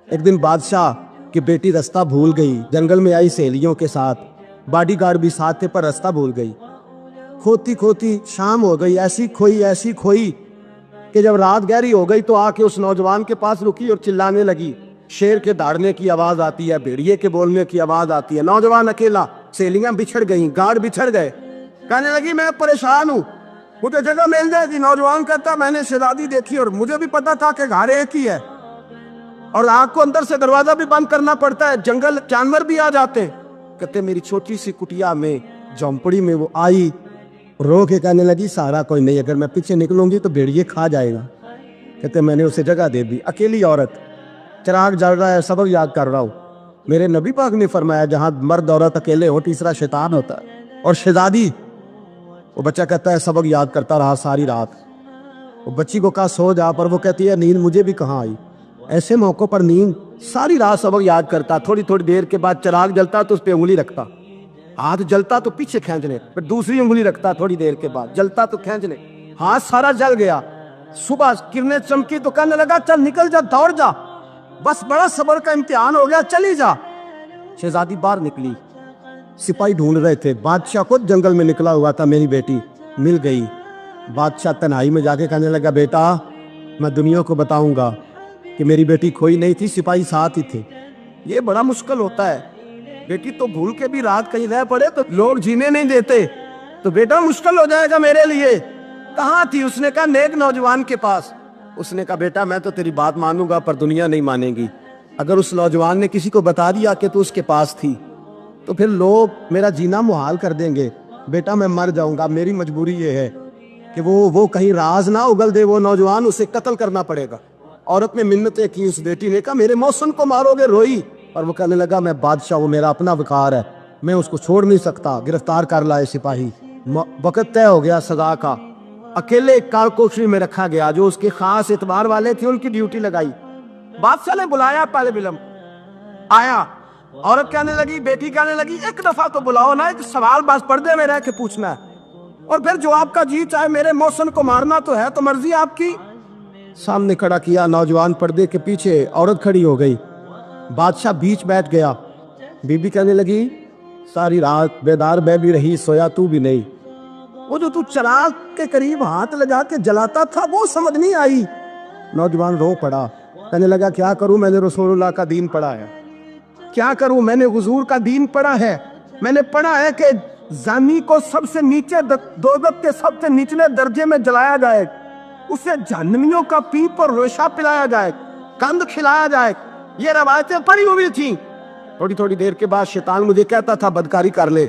ایک دن بادشاہ کی بیٹی راستہ بھول گئی، جنگل میں آئی سہیلیوں کے ساتھ، باڈی گارڈ بھی ساتھ تھے پر راستہ بھول گئی۔ کھوتی کھوتی شام ہو گئی، ایسی کھوئی کہ جب رات گہری ہو گئی تو آ کے اس نوجوان کے پاس رکی اور چلانے لگی۔ شیر کے داڑنے کی آواز آتی ہے، بھیڑیے کے بولنے کی آواز آتی ہے، نوجوان اکیلا، سہیلیاں بچھڑ گئیں، گارڈ بچھڑ گئے۔ کہنے لگی میں پریشان ہوں، مجھے جگہ مل جائے گی۔ نوجوان کہتا میں نے شہزادی دیکھی اور مجھے بھی پتا تھا کہ گھر ایک ہی ہے اور آگ کو اندر سے دروازہ بھی بند کرنا پڑتا ہے، جنگل جانور بھی آ جاتے ہیں۔ کہتے میری چھوٹی سی کٹیا میں جھونپڑی میں وہ آئی، رو کے کہنے لگی سہارا کوئی نہیں، اگر میں پیچھے نکلوں گی تو بھیڑیے کھا جائے گا۔ کہتے میں نے اسے جگہ دے دی، اکیلی عورت، چراغ جل رہا ہے، سبق یاد کر رہا ہوں۔ میرے نبی پاک نے فرمایا جہاں مرد عورت اکیلے ہو تیسرا شیطان ہوتا ہے۔ اور شہزادی، وہ بچہ کہتا ہے سبق یاد کرتا رہا ساری رات۔ وہ بچی کو کہا سو جا، پر وہ کہتی ہے نیند مجھے بھی کہاں آئی۔ ایسے موقع پر نیند، ساری رات سبق یاد کرتا، تھوڑی دیر کے بعد چراغ جلتا تو اس پہ انگلی رکھتا، ہاتھ جلتا تو پیچھے کھینچنے، پھر دوسری انگلی رکھتا، تھوڑی دیر کے بعد جلتا تو کھینچنے، ہاتھ سارا جل گیا۔ صبح کرنیں چمکی تو کہنے لگا چل نکل جا، دوڑ جا، بس بڑا صبر کا امتحان ہو گیا، چلی جا۔ شہزادی باہر نکلی، سپاہی ڈھونڈ رہے تھے، بادشاہ خود جنگل میں نکلا ہوا تھا، میری بیٹی مل گئی۔ بادشاہ تنہائی میں جا کے کہنے لگا بیٹا میں دنیا کو بتاؤں گا کہ میری بیٹی کھوئی نہیں تھی، سپاہی ساتھ ہی تھے۔ یہ بڑا مشکل ہوتا ہے، بیٹی تو بھول کے بھی رات کہیں رہ پڑے تو لوگ جینے نہیں دیتے، تو بیٹا مشکل ہو جائے گا میرے لیے۔ کہاں تھی؟ اس نے کہا نیک نوجوان کے پاس۔ اس نے کہا بیٹا میں تو تیری بات مانوں گا پر دنیا نہیں مانے گی۔ اگر اس نوجوان نے کسی کو بتا دیا کہ تو اس کے پاس تھی تو پھر لوگ میرا جینا محال کر دیں گے، بیٹا میں مر جاؤں گا، میری مجبوری یہ ہے کہ وہ کہیں راز نہ اگل دے وہ نوجوان، اسے قتل کرنا پڑے گا۔ عورت نے منتیں کی، اس بیٹی نے کہا میرے محسن کو مارو گے، روئی، اور وہ کہنے لگا میں بادشاہ، وہ میرا اپنا وقار ہے، میں اس کو چھوڑ نہیں سکتا۔ گرفتار کر لائے سپاہی، وقت طے ہو گیا سزا کا۔ اکیلے ایک کار کوٹری میں رکھا گیا، جو اس کے خاص اعتبار والے تھے ان کی ڈیوٹی لگائی۔ بادشاہ نے بلایا، پہلے بلم آیا، عورت کہنے لگی، بیٹی کہنے لگی ایک دفعہ تو بلاؤ نا، ایک سوال بس پردے میں رہ کے پوچھنا ہے، اور پھر جو آپ کا جی چاہے، میرے محسن کو مارنا تو ہے تو مرضی آپ کی۔ سامنے کھڑا کیا، نوجوان پردے کے پیچھے، عورت کھڑی ہو گئی، بادشاہ بیچ بیٹھ گیا۔ بی بی کہنے لگی ساری رات بیدار میں بھی رہی، سویا تو بھی نہیں، وہ جو تو چراغ کے قریب ہاتھ لگا کے جلاتا تھا وہ سمجھ نہیں آئی۔ نوجوان رو پڑا، کہنے لگا کیا کروں، میں نے رسول اللہ کا دین پڑھا ہے، کیا کروں، میں نے حضور کا دین پڑھا ہے، میں نے پڑھا ہے کہ زانی کو سب سے نیچے دوزخ کے سب سے نچلے درجے میں جلایا جائے، اسے جہنمیوں کا پیپ اور ریشہ پلایا جائے، کند کھلایا جائے، یہ روایتیں پڑھی ہوئی تھیں۔ تھوڑی دیر کے بعد شیطان مجھے کہتا تھا بدکاری کر لے،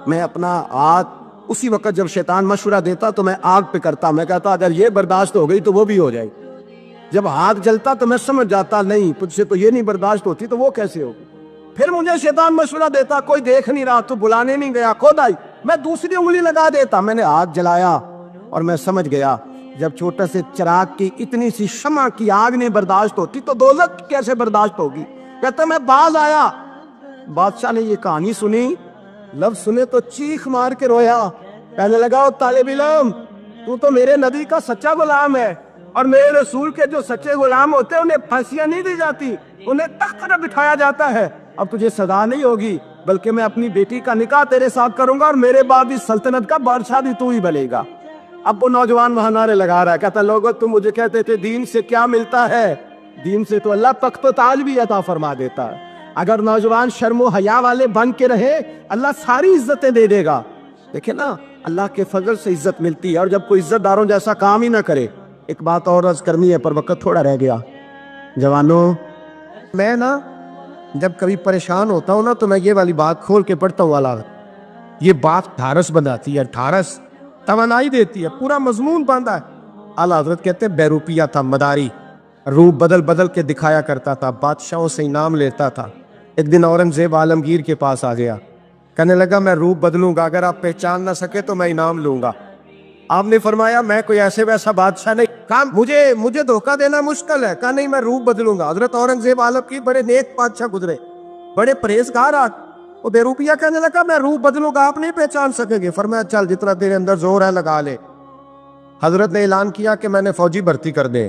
میں اپنا ہاتھ اسی وقت جب شیطان مشورہ دیتا تو میں آگ پہ کرتا، میں کہتا اگر یہ برداشت ہو گئی تو وہ بھی ہو جائے گی۔ جب ہاتھ جلتا تو میں سمجھ جاتا نہیں تجھ سے تو یہ نہیں برداشت ہوتی تو وہ کیسے ہوگی۔ پھر مجھے شیطان مشورہ دیتا کوئی دیکھ نہیں رہا تو بلانے نہیں گیا، خود آئی، میں دوسری انگلی لگا دیتا۔ میں نے ہاتھ جلایا اور میں سمجھ گیا جب چھوٹا سے چراغ کی اتنی سی شمع کی آگ نہیں برداشت ہوتی تو دوزخ کیسے برداشت ہوگی۔ کہتا میں باز آیا، بادشاہ نے یہ کہانی سنی، لفظ سنے تو چیخ مار کے رویا، کہنے لگا طالب علم تو میرے نبی کا سچا غلام ہے، اور میرے رسول کے جو سچے غلام ہوتے ہیں انہیں پھانسیاں نہیں دی جاتی، انہیں تخت پر بٹھایا جاتا ہے۔ اب تجھے سزا نہیں ہوگی بلکہ میں اپنی بیٹی کا نکاح تیرے ساتھ کروں گا اور میرے بعد اس سلطنت کا بادشاہ بھی تو ہی بنے گا۔ اب وہ نوجوان وہاں نعرے لگا رہا ہے، کہتا لوگوں تم مجھے کہتے تھے دین سے کیا ملتا ہے، دین سے تو اللہ تخت و تاج بھی عطا فرما دیتا ہے۔ اگر نوجوان شرم و حیا والے بن کے رہے اللہ ساری عزتیں دے دے گا۔ دیکھیں نا اللہ کے فضل سے عزت ملتی ہے، اور جب کوئی عزت داروں جیسا کام ہی نہ کرے۔ ایک بات اور عرض کرنی ہے پر وقت تھوڑا رہ گیا۔ جوانوں، میں نا جب کبھی پریشان ہوتا ہوں نا تو میں یہ والی بات کھول کے پڑھتا ہوں، والا یہ بات ٹھارس بناتی ہے، ٹھارس توانائی دیتی ہے، پورا مضمون باندھا ہے۔ اعلیٰ حضرت کہتے ہیں بیروپیہ تھا، مداری، روپ بدل کے دکھایا کرتا تھا، بادشاہوں سے انعام لیتا تھا۔ ایک دن اورنگزیب عالمگیر کے پاس آ گیا، کہنے لگا میں روپ بدلوں گا، اگر آپ پہچان نہ سکے تو میں انعام لوں گا۔ آپ نے فرمایا میں کوئی ایسے ویسا بادشاہ نہیں، کہا مجھے دھوکہ دینا مشکل ہے، کہا نہیں میں روپ بدلوں گا۔ حضرت اورنگزیب عالمگیر بڑے نیک بادشاہ گزرے، بڑے پرہیزگار، وہ بیروپیہ کہنے لگا میں روپ بدلوں گا، آپ نہیں پہچان سکیں گے۔ فرمایا چل جتنا تیرے اندر زور ہے لگا لے۔ حضرت نے اعلان کیا کہ میں نے فوجی بھرتی کر دے،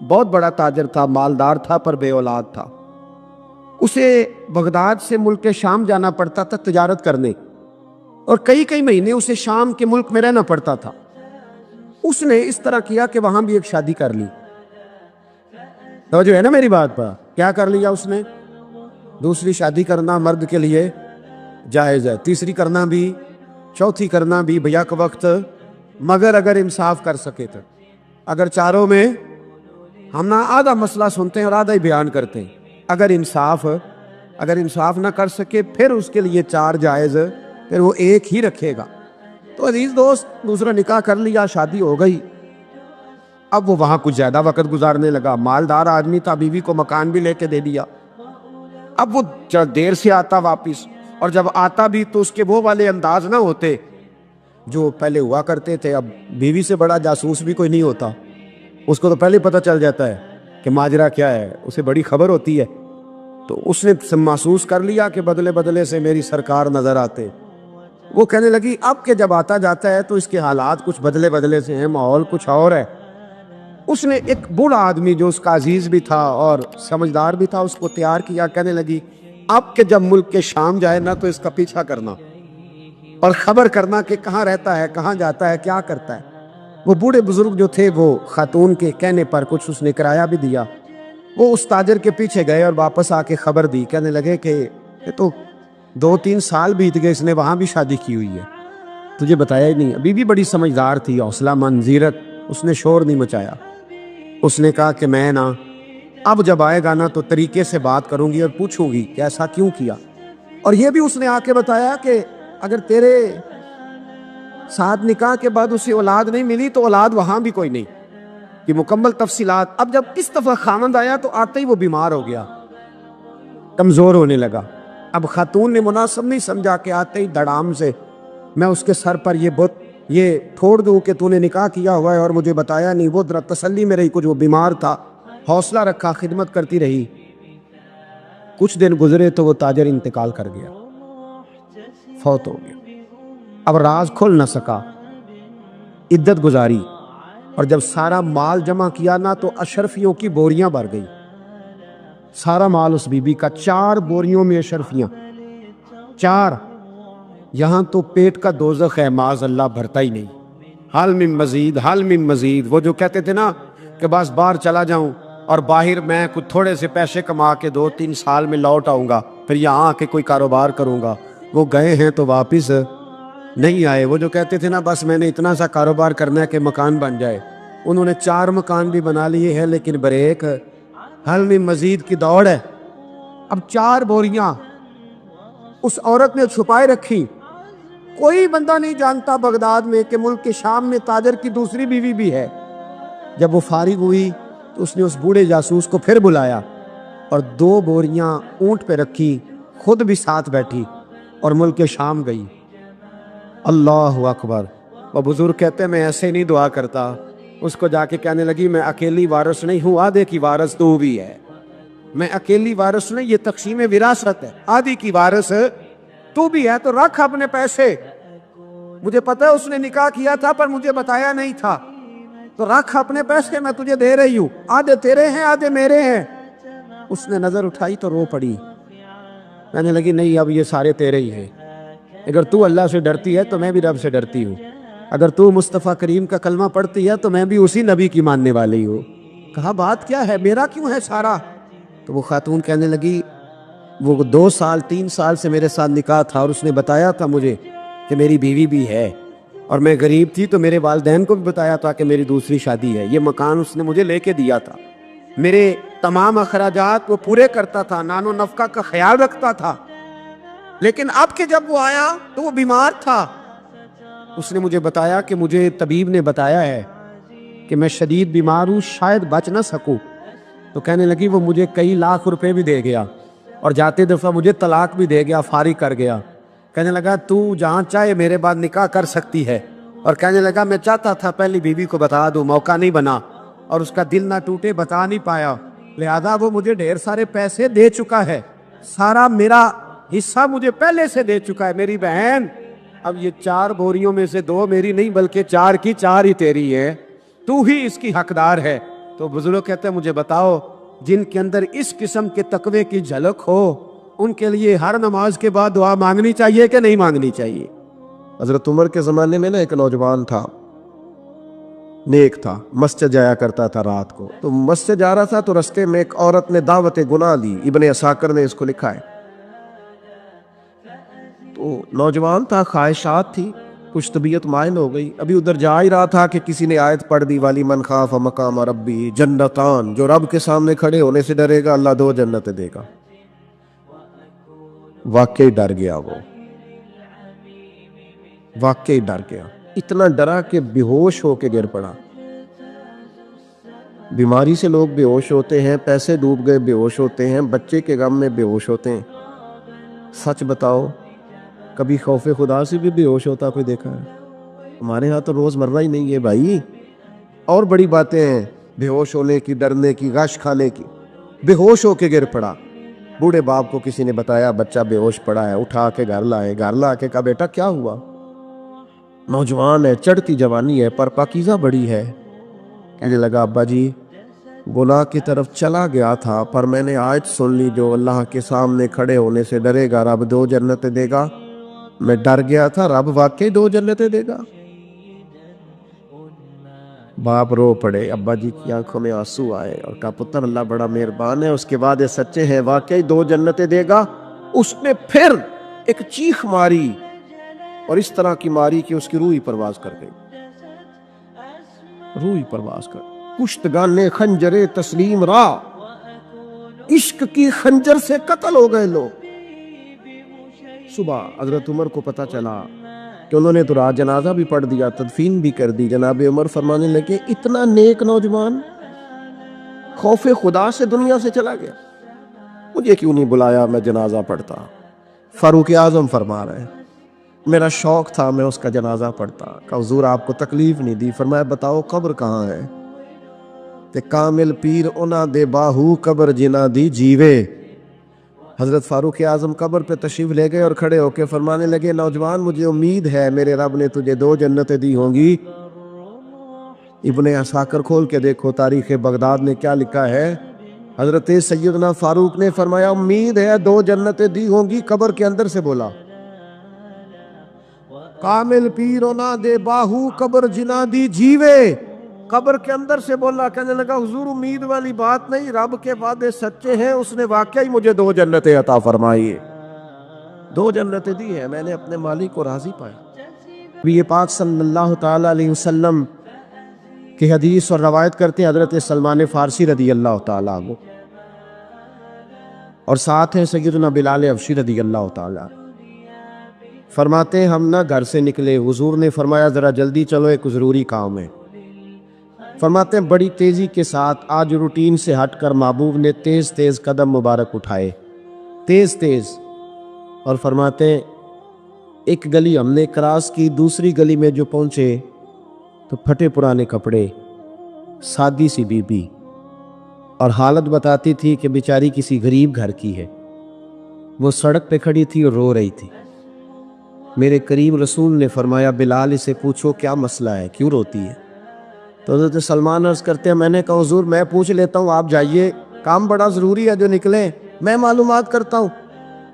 بہت بڑا تاجر تھا، مالدار تھا پر بے اولاد تھا۔ اسے بغداد سے ملک شام جانا پڑتا تھا تجارت کرنے، اور کئی کئی مہینے اسے شام کے ملک میں رہنا پڑتا تھا۔ اس نے اس طرح کیا کہ وہاں بھی ایک شادی کر لی۔ تو جو ہے نا میری بات پر، کیا کر لیا اس نے؟ دوسری شادی کرنا مرد کے لیے جائز ہے، تیسری کرنا بھی، چوتھی کرنا بھی بیک وقت، مگر اگر انصاف کر سکے تو۔ اگر چاروں میں ہم نہ آدھا مسئلہ سنتے ہیں اور آدھا ہی بیان کرتے ہیں، اگر انصاف نہ کر سکے پھر اس کے لیے چار جائز، پھر وہ ایک ہی رکھے گا۔ تو عزیز دوست، دوسرا نکاح کر لیا، شادی ہو گئی۔ اب وہ وہاں کچھ زیادہ وقت گزارنے لگا، مالدار آدمی تھا، بیوی کو مکان بھی لے کے دے دیا۔ اب وہ دیر سے آتا واپس، اور جب آتا بھی تو اس کے وہ والے انداز نہ ہوتے جو پہلے ہوا کرتے تھے۔ اب بیوی سے بڑا جاسوس بھی کوئی نہیں ہوتا، اس کو تو پہلے پتہ چل جاتا ہے کہ ماجرا کیا ہے، اسے بڑی خبر ہوتی ہے۔ تو اس نے محسوس کر لیا کہ بدلے بدلے سے میری سرکار نظر آتے۔ وہ کہنے لگی اب کہ جب آتا جاتا ہے تو اس کے حالات کچھ بدلے بدلے سے ہیں، ماحول کچھ اور ہے۔ اس نے ایک بوڑھا آدمی جو اس کا عزیز بھی تھا اور سمجھدار بھی تھا، اس کو تیار کیا۔ کہنے لگی اب کہ جب ملک کے شام جائے نا تو اس کا پیچھا کرنا اور خبر کرنا کہ کہاں رہتا ہے، کہاں جاتا ہے، کیا کرتا ہے۔ وہ بوڑھے بزرگ جو تھے وہ خاتون کے کہنے پر کچھ اس نے کرایہ بھی دیا۔ وہ اس تاجر کے پیچھے گئے اور واپس آ کے خبر دی۔ کہنے لگے کہ یہ تو 2-3 سال بیت گئے، اس نے وہاں بھی شادی کی ہوئی ہے، تجھے بتایا ہی نہیں۔ ابھی بھی بڑی سمجھدار تھی، حوصلہ مند، زیرت، اس نے شور نہیں مچایا۔ اس نے کہا کہ میں نا اب جب آئے گا نا تو طریقے سے بات کروں گی اور پوچھوں گی کہ ایسا کیوں کیا۔ اور یہ بھی اس نے آ کے بتایا کہ اگر تیرے ساتھ نکاح کے بعد اسے اولاد نہیں ملی تو اولاد وہاں بھی کوئی نہیں، کہ مکمل تفصیلات۔ اب جب اس دفعہ خامند آیا تو آتے ہی وہ بیمار ہو گیا، کمزور ہونے لگا۔ اب خاتون نے مناسب نہیں سمجھا کہ آتے ہی دڑام سے میں اس کے سر پر یہ ٹھوڑ دوں کہ تو نے نکاح کیا ہوا ہے اور مجھے بتایا نہیں۔ وہ ذرا تسلی میں رہی، کچھ وہ بیمار تھا، حوصلہ رکھا، خدمت کرتی رہی۔ کچھ دن گزرے تو وہ تاجر انتقال کر گیا، فوت ہو گیا۔ اب راز کھل نہ سکا، عدت گزاری، اور جب سارا مال جمع کیا نا تو اشرفیوں کی بوریاں بھر گئی۔ سارا مال اس بی بی کا، 4 بوریوں میں اشرفیاں، 4۔ یہاں تو پیٹ کا دوزخ ہے، معاذ اللہ، بھرتا ہی نہیں۔ حال من مزید، حال من مزید۔ وہ جو کہتے تھے نا کہ بس باہر چلا جاؤں اور باہر میں کچھ تھوڑے سے پیسے کما کے 2-3 سال میں لوٹ آؤں گا، پھر یہاں آ کے کوئی کاروبار کروں گا، وہ گئے ہیں تو واپس نہیں آئے۔ وہ جو کہتے تھے نا بس میں نے اتنا سا کاروبار کرنا ہے کہ مکان بن جائے، انہوں نے 4 مکان بھی بنا لیے ہیں، لیکن بریک حل میں مزید کی دوڑ ہے۔ اب 4 بوریاں اس عورت نے چھپائے رکھی۔ کوئی بندہ نہیں جانتا بغداد میں کہ ملک کے شام میں تاجر کی دوسری بیوی بھی ہے۔ جب وہ فارغ ہوئی تو اس نے اس بوڑھے جاسوس کو پھر بلایا اور 2 بوریاں اونٹ پہ رکھی، خود بھی ساتھ بیٹھی اور ملک کے شام گئی۔ اللہ اکبر۔ وہ بزرگ کہتے ہیں میں ایسے نہیں دعا کرتا۔ اس کو جا کے کہنے لگی میں اکیلی وارث نہیں ہوں، آدھے کی وارث تو بھی ہے۔ میں اکیلی وارث نہیں، یہ تقسیم وراثت ہے، آدھی کی وارث تو بھی ہے، تو رکھ اپنے پیسے۔ مجھے پتہ ہے اس نے نکاح کیا تھا پر مجھے بتایا نہیں تھا، تو رکھ اپنے پیسے، میں تجھے دے رہی ہوں، آدھے تیرے ہیں آدھے میرے ہیں۔ اس نے نظر اٹھائی تو رو پڑی، کہنے لگی نہیں اب یہ سارے تیرے ہی ہیں۔ اگر تو اللہ سے ڈرتی ہے تو میں بھی رب سے ڈرتی ہوں، اگر تو مصطفیٰ کریم کا کلمہ پڑھتی ہے تو میں بھی اسی نبی کی ماننے والی ہوں۔ کہا بات کیا ہے، میرا کیوں ہے سارا؟ تو وہ خاتون کہنے لگی وہ 2-3 سال سے میرے ساتھ نکاح تھا اور اس نے بتایا تھا مجھے کہ میری بیوی بھی ہے، اور میں غریب تھی تو میرے والدین کو بھی بتایا تھا کہ میری دوسری شادی ہے۔ یہ مکان اس نے مجھے لے کے دیا تھا، میرے تمام اخراجات وہ پورے کرتا تھا، نان و نفقہ کا خیال رکھتا تھا، لیکن اب کہ جب وہ آیا تو وہ بیمار تھا۔ اس نے مجھے بتایا کہ مجھے طبیب نے بتایا ہے کہ میں شدید بیمار ہوں، شاید بچ نہ سکوں۔ تو کہنے لگی وہ مجھے کئی لاکھ روپے بھی دے گیا اور جاتے دفعہ مجھے طلاق بھی دے گیا، فارغ کر گیا۔ کہنے لگا تو جہاں چاہے میرے بعد نکاح کر سکتی ہے، اور کہنے لگا میں چاہتا تھا پہلی بیوی کو بتا دوں، موقع نہیں بنا اور اس کا دل نہ ٹوٹے، بتا نہیں پایا، لہذا وہ مجھے ڈھیر سارے پیسے دے چکا ہے، سارا میرا حصہ مجھے پہلے سے دے چکا ہے۔ میری بہن اب یہ 4 بوریوں میں سے 2 میری نہیں بلکہ 4 کی 4 ہی تیری ہے، تو ہی اس کی حقدار ہے۔ تو بزرگ کہتے ہیں مجھے بتاؤ جن کے اندر اس قسم کے تقوی کی جھلک ہو ان کے لیے ہر نماز کے بعد دعا مانگنی چاہیے کہ نہیں مانگنی چاہیے؟ حضرت عمر کے زمانے میں نا ایک نوجوان تھا، نیک تھا، مسجد جایا کرتا تھا رات کو، تو مسجد جا رہا تھا تو رستے میں ایک عورت نے دعوت گناہ دی، ابن عساکر نے اس کو لکھا ہے۔ تو نوجوان تھا، خواہشات تھی، کچھ طبیعت مائل ہو گئی، ابھی ادھر جا ہی رہا تھا کہ کسی نے آیت پڑھ دی، والی من خاف مقام ربی جنتان، جو رب کے سامنے کھڑے ہونے سے ڈرے گا اللہ 2 جنتیں دے گا۔ واقعی ڈر گیا، وہ واقعی ڈر گیا، اتنا ڈرا کہ بے ہوش ہو کے گر پڑا۔ بیماری سے لوگ بے ہوش ہوتے ہیں، پیسے ڈوب گئے بے ہوش ہوتے ہیں، بچے کے غم میں بے ہوش ہوتے ہیں۔ سچ بتاؤ کبھی خوف خدا سے بھی بے ہوش ہوتا کوئی دیکھا ہے؟ ہمارے ہاں تو روز مرہ ہی نہیں ہے بھائی، اور بڑی باتیں ہیں بے ہوش ہونے کی، ڈرنے کی، غش کھانے کی۔ بے ہوش ہو کے گر پڑا، بوڑھے باپ کو کسی نے بتایا بچہ بے ہوش پڑا ہے، اٹھا کے گھر لائے، گھر لا کے کہا بیٹا کیا ہوا؟ نوجوان ہے، چڑھتی جوانی ہے پر پاکیزہ بڑی ہے، کہنے لگا ابا جی گناہ کی طرف چلا گیا تھا پر میں نے آیت سن لی جو اللہ کے سامنے کھڑے ہونے سے ڈرے گا رب 2 جنتیں دے گا، میں ڈر گیا تھا، رب واقعی 2 جنتیں دے گا۔ باپ رو پڑے، ابا جی کی آنکھوں میں آنسو آئے اور کہا پتر اللہ بڑا مہربان ہے، اس کے بعد سچے ہیں، واقعی 2 جنتیں دے گا۔ اس نے پھر ایک چیخ ماری اور اس طرح کی ماری کہ اس کی روح ہی پرواز کر گئی، روح ہی پرواز کر گئی۔ کشتگان خنجر تسلیم را، عشق کی خنجر سے قتل ہو گئے لوگ۔ صبح حضرت عمر کو پتا چلا کہ انہوں نے تو رات جنازہ بھی پڑھ دیا، تدفین بھی کر دی۔ جناب عمر فرمانے لگے اتنا نیک نوجوان خوف خدا سے دنیا سے چلا گیا، مجھے کیوں نہیں بلایا میں جنازہ پڑھتا؟ فاروق اعظم فرما رہے ہیں میرا شوق تھا میں اس کا جنازہ پڑھتا۔ کہ حضور آپ کو تکلیف نہیں دی؟ فرمایا بتاؤ قبر کہاں ہے؟ تے کامل پیر اونا دے باہو قبر جنا دی جیوے۔ حضرت فاروق اعظم قبر پہ تشریف لے گئے اور کھڑے ہو کے فرمانے لگے نوجوان مجھے امید ہے میرے رب نے تجھے 2 جنتیں دی ہوں گی۔ ابن عساکر کھول کے دیکھو تاریخ بغداد نے کیا لکھا ہے، حضرت سیدنا فاروق نے فرمایا امید ہے 2 جنتیں دی ہوں گی، قبر کے اندر سے بولا کامل پیرو نہ دے باہو قبر جنا دی جیوے، قبر کے اندر سے بولا۔ کہنے لگا حضور امید والی بات نہیں، رب کے وعدے سچے ہیں، اس نے واقعی مجھے 2 جنتیں عطا فرمائی، 2 جنتیں دی ہیں، میں نے اپنے مالک کو راضی پایا۔ نبی پاک صلی اللہ تعالی علیہ وسلم کی حدیث اور روایت کرتے ہیں حضرت سلمان فارسی رضی اللہ تعالیٰ عنہ، اور ساتھ ہیں سیدنا بلال حبشی رضی اللہ تعالیٰ، فرماتے ہیں ہم نہ گھر سے نکلے، حضور نے فرمایا ذرا جلدی چلو ایک ضروری کام ہے۔ فرماتے ہیں بڑی تیزی کے ساتھ آج روٹین سے ہٹ کر محبوب نے تیز تیز قدم مبارک اٹھائے، تیز تیز، اور فرماتے ہیں ایک گلی ہم نے کراس کی، دوسری گلی میں جو پہنچے تو پھٹے پرانے کپڑے، سادی سی بی بی، اور حالت بتاتی تھی کہ بیچاری کسی غریب گھر کی ہے، وہ سڑک پہ کھڑی تھی اور رو رہی تھی۔ میرے کریم رسول نے فرمایا بلال اسے پوچھو کیا مسئلہ ہے، کیوں روتی ہے؟ تو حضرت سلمان عرض کرتے ہیں میں نے کہا حضور میں پوچھ لیتا ہوں، آپ جائیے، کام بڑا ضروری ہے جو نکلے، میں معلومات کرتا ہوں۔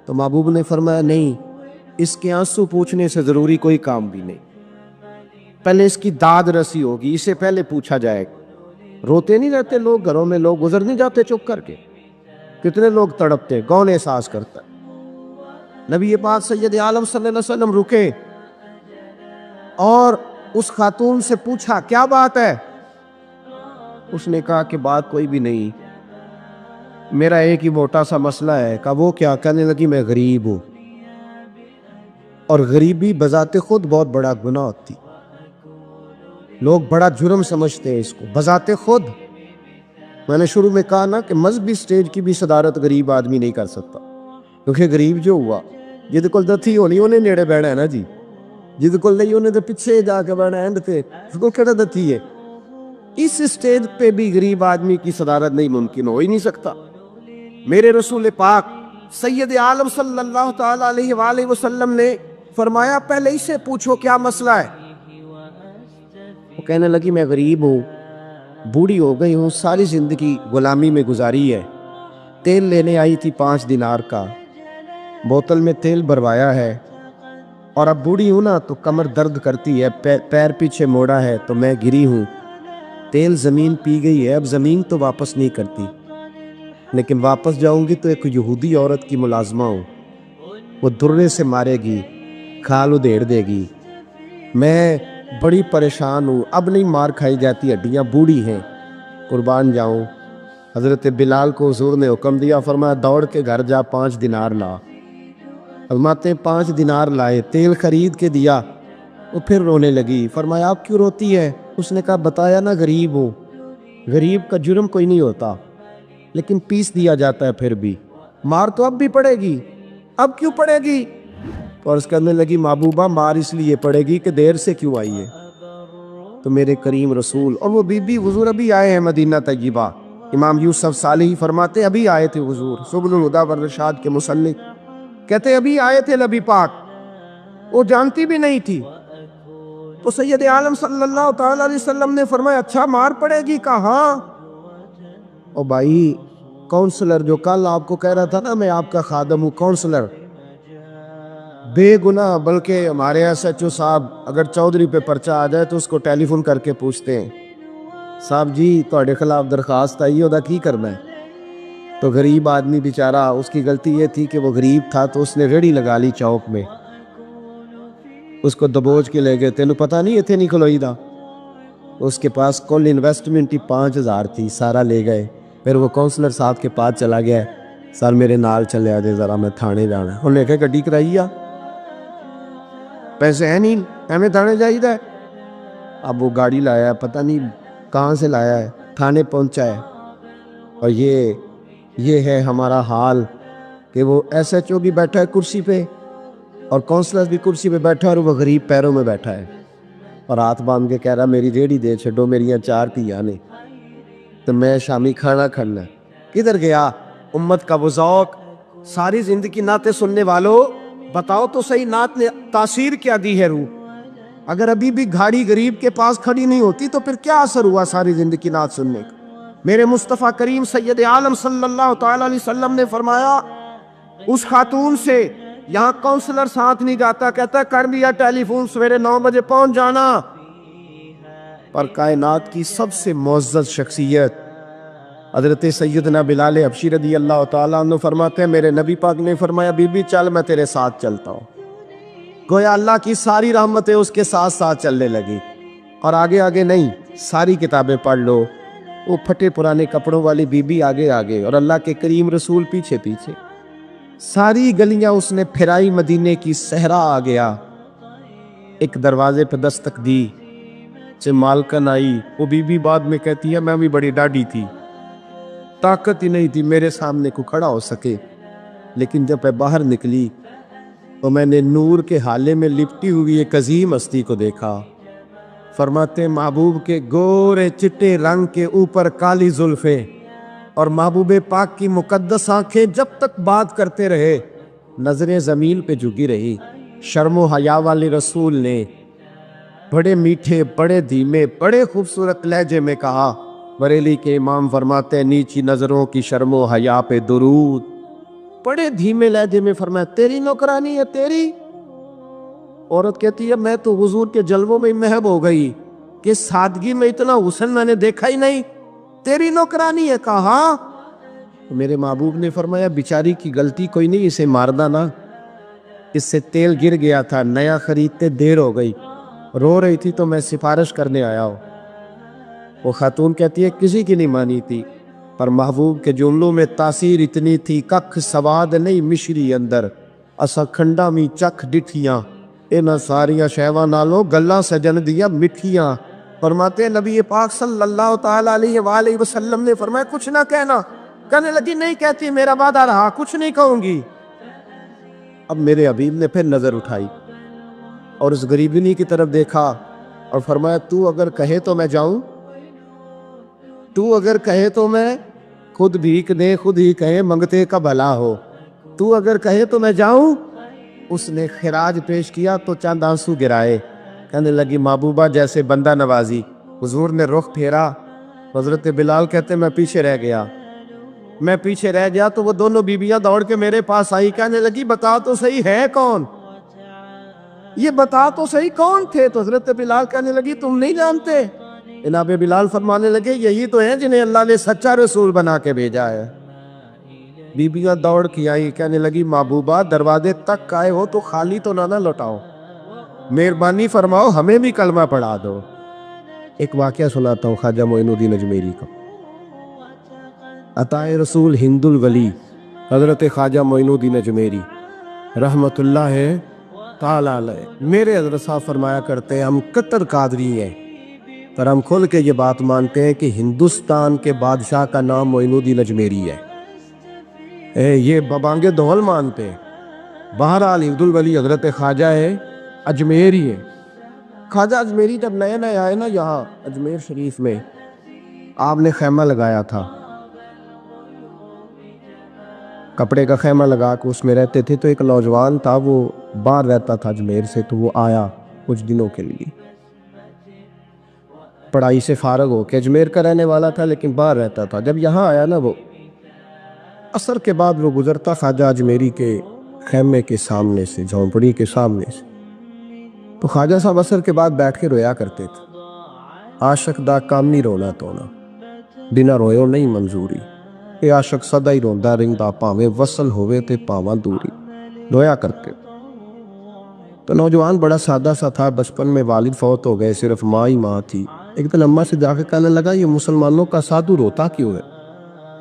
تو محبوب نے فرمایا نہیں، اس کے آنسو پوچھنے سے ضروری کوئی کام بھی نہیں، پہلے اس کی داد رسی ہوگی، اسے پہلے پوچھا جائے گا۔ روتے نہیں رہتے لوگ گھروں میں، لوگ گزر نہیں جاتے چپ کر کے، کتنے لوگ تڑپتے، کون احساس کرتا ہے؟ نبی پاک سید عالم صلی اللہ علیہ وسلم رکے اور اس خاتون سے پوچھا کیا بات ہے؟ اس نے کہا کہ بات کوئی بھی نہیں، میرا ایک ہی موٹا سا مسئلہ ہے۔ کہا وہ کیا؟ کہنے لگی میں غریب ہوں، اور غریبی بذات خود بہت بڑا گناہ ہوتی، لوگ بڑا جرم سمجھتے ہیں اس کو بذات خود۔ میں نے شروع میں کہا نا کہ مذہبی سٹیج کی بھی صدارت غریب آدمی نہیں کر سکتا، کیونکہ غریب جو ہوا جد کول دتھی ہونی انہیں نیڑے بیٹھنا ہے نا جی، جد کول نہیں انہیں تو پیچھے جا کے بیٹھنا ہے، اینڈ پہ اس کو کہنا دتھی ہے۔ اس سٹیج پہ بھی غریب آدمی کی صدارت نہیں ممکن ہو ہی نہیں سکتا۔ میرے رسول پاک سید عالم صلی اللہ تعالی علیہ وآلہ وسلم نے فرمایا پہلے اسے پوچھو کیا مسئلہ ہے۔ وہ کہنے لگی میں غریب ہوں، بوڑھی ہو گئی ہوں، ساری زندگی غلامی میں گزاری ہے۔ تیل لینے آئی تھی 5 دینار کا، بوتل میں تیل بھروایا ہے، اور اب بوڑھی ہوں نا تو کمر درد کرتی ہے، پیر پیچھے موڑا ہے تو میں گری ہوں، تیل زمین پی گئی ہے، اب زمین تو واپس نہیں کرتی، لیکن واپس جاؤں گی تو ایک یہودی عورت کی ملازمہ ہوں، وہ درے سے مارے گی، کھال ادھیڑ دے گی، میں بڑی پریشان ہوں، اب نہیں مار کھائی جاتی، ہڈیاں بوڑھی ہیں، قربان جاؤں۔ حضرت بلال کو حضور نے حکم دیا، فرمایا دوڑ کے گھر جا 5 دینار لا۔ فرماتے 5 دینار لائے، تیل خرید کے دیا، وہ پھر رونے لگی۔ فرمایا آپ کیوں روتی ہے؟ اس نے کہا بتایا نا غریب ہوں، غریب کا جرم کوئی نہیں ہوتا، لیکن پیس دیا جاتا ہے، پھر بھی مار تو اب بھی پڑے گی، اب کیوں پڑے گی؟ اور اس کرنے لگی محبوبہ مار اس لیے پڑے گی کہ دیر سے کیوں آئی ہے۔ تو میرے کریم رسول اور وہ بی بی حضور ابھی آئے ہیں مدینہ طیبہ، امام یوسف صالحی فرماتے ابھی آئے تھے حضور، سبل الہدیٰ والرشاد کے مصنف کہتے ابھی آئے تھے نبی پاک، وہ جانتی بھی نہیں تھی۔ تو سید عالم صلی اللہ تعالی علیہ وسلم نے فرمایا اچھا مار پڑے گی؟ کہا ہاں۔ او بھائی کونسلر جو کل آپ کو کہہ رہا تھا نا میں آپ کا خادم ہوں، کونسلر بے گناہ، بلکہ ہمارے ایس ایچ او صاحب اگر چودھری پہ پرچہ آ جائے تو اس کو ٹیلی فون کر کے پوچھتے ہیں صاحب جی تہاڈے خلاف درخواست آئی ہے، کی کرنا ہے؟ تو غریب آدمی بیچارہ، اس کی غلطی یہ تھی کہ وہ غریب تھا تو اس نے ریڑھی لگا لی چوک میں، اس کو دبوچ کے لے گئے، تینوں پتہ نہیں اتنے نہیں کھلوئی دا، اس کے پاس کل انویسٹمنٹ ہی 5000 تھی، سارا لے گئے۔ پھر وہ کونسلر صاحب کے پاس چلا گیا، سر میرے نال چلے آ دے ذرا میں تھانے جانا ہے، انہوں نے کہا گڈی کرائی آ، پیسے ہیں نہیں ایویں تھانے جائیدا ہے۔ اب وہ گاڑی لایا ہے، پتہ نہیں کہاں سے لایا ہے، تھانے پہنچا ہے، اور یہ ہے ہمارا حال کہ وہ ایس ایچ او بھی بیٹھا ہے کرسی پہ اور کونسلر بھی کرسی پہ بیٹھا ہے، اور وہ غریب پیروں میں بیٹھا ہے اور ہاتھ باندھ کے کہہ رہا میری ریڑھی دے چھڈو، میریاں 4 دھیاں نے تو میں شامی کھانا کھانا۔ کدھر گیا امت کا وہ ذوق؟ ساری زندگی نعتیں سننے والوں بتاؤ تو صحیح، نعت نے تاثیر کیا دی ہے روح؟ اگر ابھی بھی گھاڑی غریب کے پاس کھڑی نہیں ہوتی تو پھر کیا اثر ہوا ساری زندگی نعت سننے کا؟ میرے مصطفیٰ کریم سید عالم صلی اللہ تعالی علیہ وسلم نے فرمایا اس خاتون سے یہاں کونسلر ساتھ نہیں جاتا، کہتا کر لیا ٹیلی فون، سویرے 9 بجے پہنچ جانا۔ پر کائنات کی سب سے معزز شخصیت حضرت سیدنا بلال حبشی رضی اللہ تعالیٰ عنہ فرماتے ہیں میرے نبی پاک نے فرمایا بی بی چل میں تیرے ساتھ چلتا ہوں، گویا اللہ کی ساری رحمتیں اس کے ساتھ ساتھ چلنے لگی، اور آگے آگے نہیں، ساری کتابیں پڑھ لو، وہ پھٹے پرانے کپڑوں والی بی بی آگے آگے اور اللہ کے کریم رسول پیچھے پیچھے، ساری گلیاں اس نے پھرائی، مدینے کی صحرا آ گیا، ایک دروازے پہ دستک دی، مالکن آئی، وہ بی بی بعد میں کہتی ہے میں بھی بڑی ڈاڈی تھی، طاقت ہی نہیں تھی میرے سامنے کو کھڑا ہو سکے، لیکن جب میں باہر نکلی تو میں نے نور کے حالے میں لپٹی ہوئی ایک عظیم ہستی کو دیکھا۔ فرماتے محبوب کے گورے چٹے رنگ کے اوپر کالی زلفیں اور محبوب پاک کی مقدس آنکھیں جب تک بات کرتے رہے نظریں زمین پہ جھکی رہی۔ شرم و حیا والے رسول نے بڑے میٹھے، بڑے دھیمے، بڑے خوبصورت لہجے میں کہا، بریلی کے امام فرماتے ہیں نیچی نظروں کی شرم و حیا پہ درود، بڑے دھیمے لہجے میں فرمایا تیری نوکرانی ہے تیری؟ عورت کہتی ہے میں تو حضور کے جلووں میں محب ہو گئی کہ سادگی میں اتنا حسن میں نے دیکھا ہی نہیں، تیری نوکرانی ہے؟ کہا ہاں۔ میرے محبوب نے فرمایا بیچاری کی غلطی کوئی نہیں، اسے مارنا نا، اس سے تیل گر گیا تھا، نیا خریدتے دیر ہو گئی، رو رہی تھی تو میں سفارش کرنے آیا ہوں۔ وہ خاتون کہتی ہے کسی کی نہیں مانی تھی، پر محبوب کے جملوں میں تاثیر اتنی تھی، ککھ سواد نہیں مشری اندر، اسا کھنڈا می چکھ ڈٹھیاں، انہاں ساریاں شیواں نالوں گلاں سجن دیاں مٹھیاں۔ فرماتے نبی پاک صلی اللہ تعالی علیہ وآلہ وسلم نے فرمایا کچھ نہ کہنا، کہنے لگی نہیں کہتی، میرا وعدہ رہا، کچھ نہیں کہوں گی۔ اب میرے حبیب نے پھر نظر اٹھائی اور اس غریبنی کی طرف دیکھا اور فرمایا تو اگر کہے تو میں جاؤں، تو اگر کہے تو میں خود بھیک دے، خود ہی کہے منگتے کا بھلا ہو، تو اگر کہے تو میں جاؤں۔ اس نے خراج پیش کیا تو چند آنسو گرائے، کہنے لگی محبوبہ جیسے بندہ نوازی۔ حضور نے رخ پھیرا، حضرت بلال کہتے میں پیچھے رہ گیا تو وہ دونوں بیویاں دوڑ کے میرے پاس آئی، کہنے لگی بتا تو صحیح ہے کون، یہ بتا تو صحیح کون تھے؟ تو حضرت بلال کہنے لگی تم نہیں جانتے؟ جناب بلال فرمانے لگے یہی تو ہیں جنہیں اللہ نے سچا رسول بنا کے بھیجا ہے۔ بیبیاں دوڑ کی آئی، کہنے لگی محبوبہ دروازے تک آئے ہو تو خالی تو نہ لوٹاؤ، مہربانی فرماؤ ہمیں بھی کلمہ پڑھا دو۔ ایک واقعہ سناتا ہوں خواجہ معین الدین اجمیری کا۔ عطائے رسول ہند الولی حضرت خواجہ معین الدین اجمیری رحمت اللہ تعالی علیہ، میرے حضرت صاحب فرمایا کرتے ہیں ہم کٹر قادری ہیں، پر ہم کھل کے یہ بات مانتے ہیں کہ ہندوستان کے بادشاہ کا نام معین الدین اجمیری ہے۔ یہ ببانگے دول مانتے ہیں۔ بہرحال ہند الولی حضرت خواجہ ہے اجمیری ہے۔ خواجہ اجمیری جب نئے نئے آئے نا یہاں اجمیر شریف میں، آپ نے خیمہ لگایا تھا، کپڑے کا خیمہ لگا کے اس میں رہتے تھے۔ تو ایک نوجوان تھا وہ باہر رہتا تھا اجمیر سے، تو وہ آیا کچھ دنوں کے لیے، پڑھائی سے فارغ ہو کے، اجمیر کا رہنے والا تھا لیکن باہر رہتا تھا۔ جب یہاں آیا نا وہ عصر کے بعد وہ گزرتا خواجہ اجمیری کے خیمے کے سامنے سے، جھونپڑی کے سامنے سے، تو خواجہ صاحب عصر کے بعد بیٹھ کے رویا کرتے تھے۔ عاشق دا کام نہیں رونا تونا، بنا رویو نہیں منظوری، اے عاشق سدا ہی روندا رہندا پاویں وصل ہوئے تے پاواں دوری، رویا کرتے۔ تو نوجوان بڑا سادہ سا تھا، بچپن میں والد فوت ہو گئے، صرف ماں ہی ماں تھی۔ ایک دن اماں سے جا کے کہنے لگا یہ مسلمانوں کا سادھو روتا کیوں ہے؟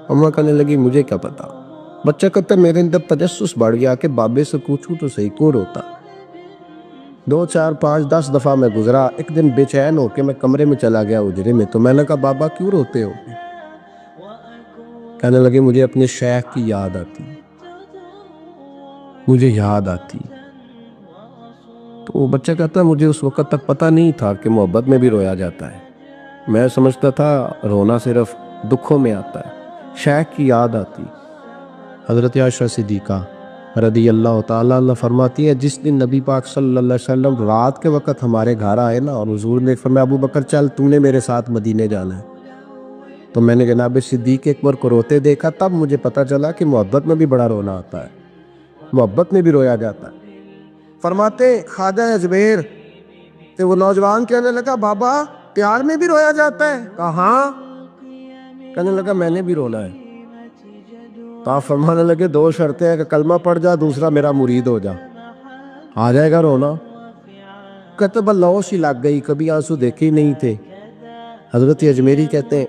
اماں کہنے لگی مجھے کیا پتا۔ بچہ کہتا میرے اندر تجسس بڑھ گیا کہ بابے سے پوچھوں تو صحیح کیوں روتا۔ 2 4 5 10 دفعہ میں گزرا، ایک دن بے چین ہو کے میں کمرے میں چلا گیا اجرے میں، تو میں نے کہا بابا کیوں روتے ہو؟ کہنے لگے مجھے اپنے شیخ کی یاد آتی، مجھے یاد آتی۔ تو وہ بچہ کہتا مجھے اس وقت تک پتہ نہیں تھا کہ محبت میں بھی رویا جاتا ہے، میں سمجھتا تھا رونا صرف دکھوں میں آتا ہے، شیخ کی یاد آتی۔ حضرت عائشہ صدیقہ رضی اللہ تعالیٰ عنہ فرماتی ہے جس دن نبی پاک صلی اللہ علیہ وسلم رات کے وقت ہمارے گھر آئے نا، اور حضور نے فرمایا ابو بکر چل تو نے میرے ساتھ مدینے جانا ہے، تو میں نے جناب صدیق اکبر کو روتے دیکھا، تب مجھے پتہ چلا کہ محبت میں بھی بڑا رونا آتا ہے، محبت میں بھی رویا جاتا ہے۔ فرماتے خواجہ اجمیر کہ وہ نوجوان کہنے لگا بابا پیار میں بھی رویا جاتا ہے؟ کہا ہاں۔ کہنے لگا میں نے بھی رونا ہے۔ تو آپ فرمانے لگے 2 شرطیں ہیں کہ کلمہ پڑھ جا، دوسرا میرا مرید ہو جا، آ جائے گا رونا؟ کہتے بلوش ہی لگ گئی، کبھی آنسو دیکھے ہی نہیں تھے۔ حضرت اجمیری کہتے ہیں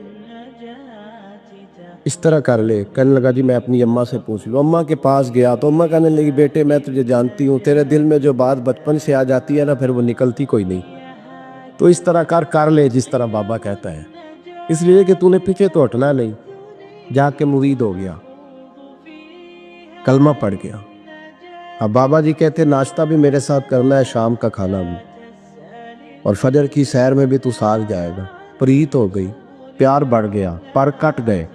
اس طرح کر لے۔ کہنے لگا جی میں اپنی اماں سے پوچھ لوں۔ اماں کے پاس گیا تو اماں کہنے لگی بیٹے میں تجھے جانتی ہوں، تیرے دل میں جو بات بچپن سے آ جاتی ہے نا پھر وہ نکلتی کوئی نہیں، تو اس طرح کر لے جس طرح بابا کہتا ہے، اس لیے کہ تو نے پیچھے تو ہٹنا نہیں۔ جا کے مرید ہو گیا، کلمہ پڑھ گیا۔ اب بابا جی کہتے ناشتہ بھی میرے ساتھ کرنا ہے، شام کا کھانا بھی، اور فجر کی سیر میں بھی تو ساتھ جائے گا۔ پریت ہو گئی، پیار بڑھ گیا، پر کٹ گئے،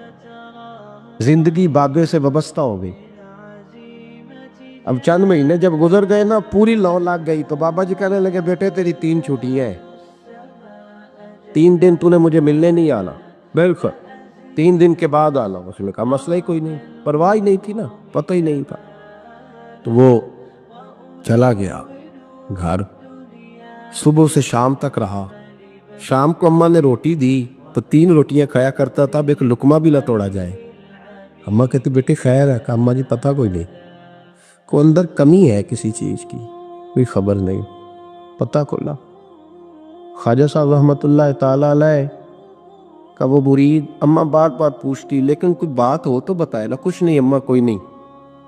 زندگی بابے سے وابستہ ہو گئی۔ اب چند مہینے جب گزر گئے نا پوری لو لگ گئی، تو بابا جی کہنے لگے بیٹے تیری 3 چھٹیاں ہیں، 3 دن تو نے مجھے ملنے نہیں آنا، بالکل 3 دن کے بعد آنا۔ اس نے کہا مسئلہ ہی کوئی نہیں، پرواہ ہی نہیں تھی نا، پتہ ہی نہیں تھا۔ تو وہ چلا گیا گھر، صبح سے شام تک رہا۔ شام کو اماں نے روٹی دی تو 3 روٹیاں کھایا کرتا تھا، اب ایک لقمہ بھی نہ توڑا جائے۔ اماں کہتی بیٹے خیر ہے؟ کہا اماں جی پتہ کوئی نہیں، کوئی اندر کمی ہے کسی چیز کی، کوئی خبر نہیں، پتہ کھلا۔ خواجہ صاحب رحمت اللہ تعالیٰ علیہ کا وہ مرید اماں بار بار پوچھتی لیکن کوئی بات ہو تو بتائے نا، کچھ نہیں اماں کوئی نہیں۔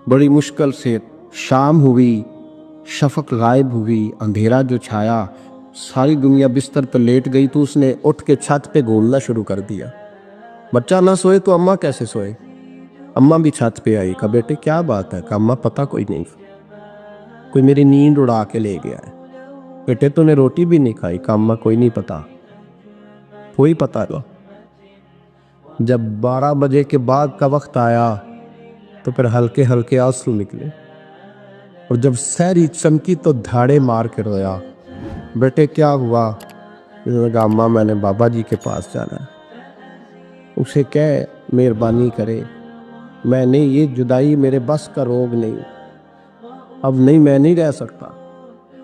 بڑی مشکل سے شام ہوئی، شفق غائب ہوئی، اندھیرا جو چھایا، ساری دنیا بستر پر لیٹ گئی، تو اس نے اٹھ کے چھت پہ گھومنا شروع کر دیا۔ بچہ نہ سوئے تو اماں کیسے سوئے؟ اماں بھی چھت پہ آئی، کہا بیٹے کیا بات ہے؟ کہا اماں پتہ کوئی نہیں، کوئی میری نیند اڑا کے لے گیا ہے۔ بیٹے تو نے روٹی بھی نہیں کھائی؟ کہا اماں کوئی نہیں پتہ، کوئی پتہ نہیں۔ جب 12 بجے کے بعد کا وقت آیا تو پھر ہلکے ہلکے آنسو نکلے، اور جب سحری چمکی تو دھاڑے مار کے رویا۔ بیٹے کیا ہوا؟ کہا اماں میں نے بابا جی کے پاس جانا ہے۔ اسے کہہ مہربانی کرے، میں نے یہ جدائی میرے بس کا روگ نہیں، اب نہیں میں نہیں رہ سکتا۔